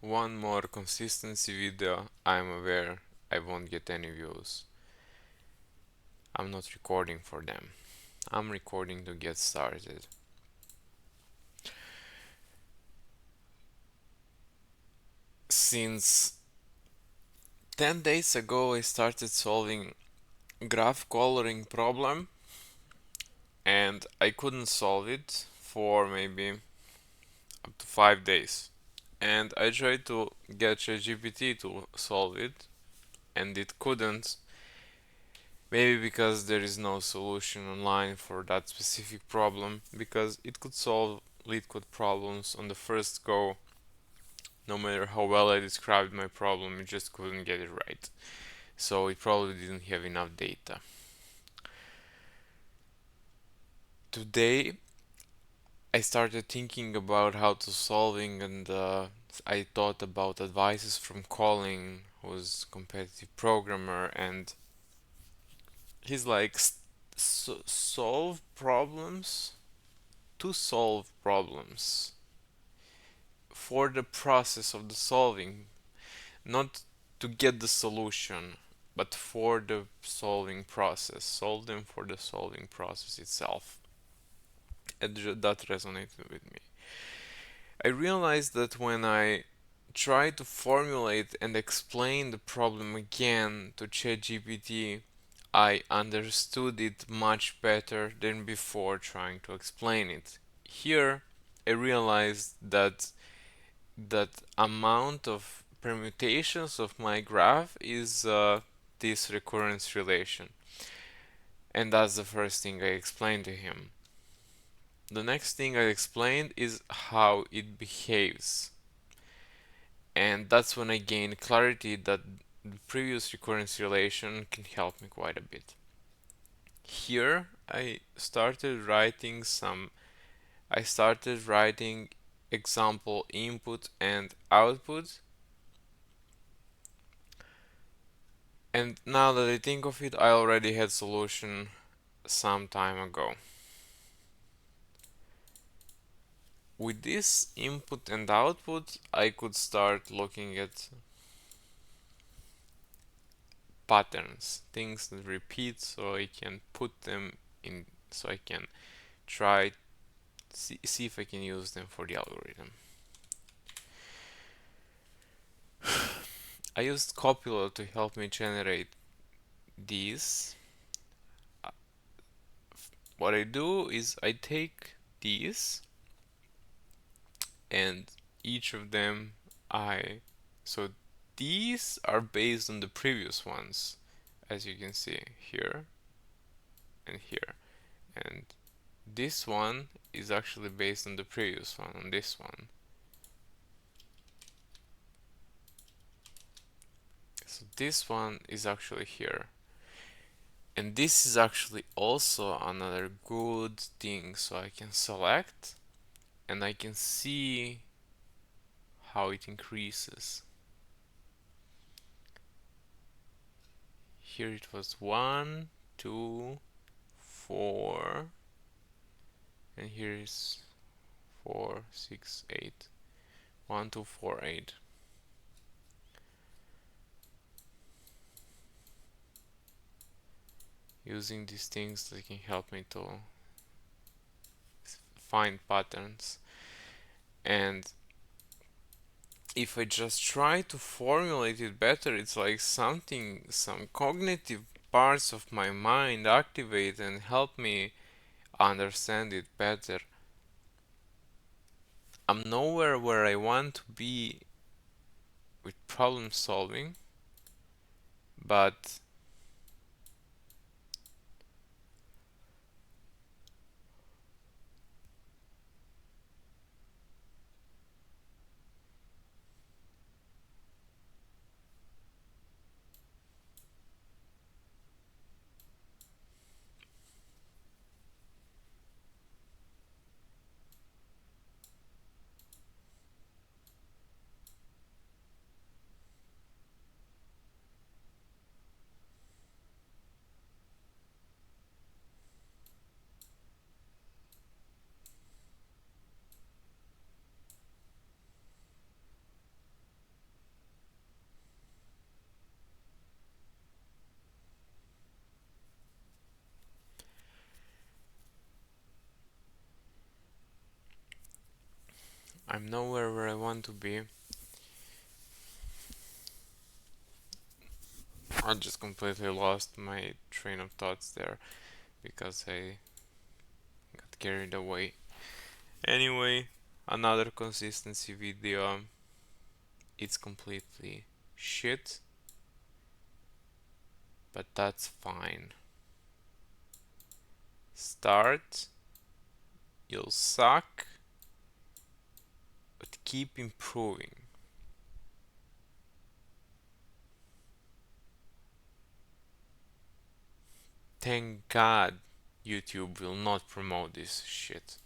one more consistency video, I'm aware I won't get any views. I'm not recording for them. I'm recording to get started. Since 10 days ago, I started solving graph coloring problem and I couldn't solve it for maybe up to 5 days. And I tried to get ChatGPT to solve it and it couldn't. Maybe because there is no solution online for that specific problem, because it could solve LeetCode problems on the first go. No matter how well I described my problem, it just couldn't get it right. So it probably didn't have enough data. Today, I started thinking about how to solving and I thought about advices from Colin, who's a competitive programmer, and he's like, solve problems to solve problems for the process of the solving, not to get the solution, but for the solving process. Solve them for the solving process itself. And that resonated with me. I realized that when I try to formulate and explain the problem again to ChatGPT, I understood it much better than before trying to explain it. Here, I realized that amount of permutations of my graph is this recurrence relation. And that's the first thing I explained to him. The next thing I explained is how it behaves. And that's when I gained clarity that the previous recurrence relation can help me quite a bit. Here I started writing example input and output. And now that I think of it, I already had solution some time ago. With this input and output, I could start looking at patterns, things that repeat, so I can put them in, so I can try see if I can use them for the algorithm. I used Copilot to help me generate these. What I do is I take these and each of them so these are based on the previous ones, as you can see here and here, and this one is actually based on the previous one, on this one. So this one is actually here. And this is actually also another good thing, so I can select and I can see how it increases. Here it was 1, 2, 4, and here is 4, 6, 8. 1, 2, 4, 8. Using these things that can help me to find patterns. And if I just try to formulate it better, it's like some cognitive parts of my mind activate and help me understand it better. I'm nowhere where I want to be with problem solving, but I'm nowhere where I want to be. I just completely lost my train of thoughts there because I got carried away. Anyway, another consistency video. It's completely shit, but that's fine. Start, you'll suck, but keep improving. Thank God YouTube will not promote this shit.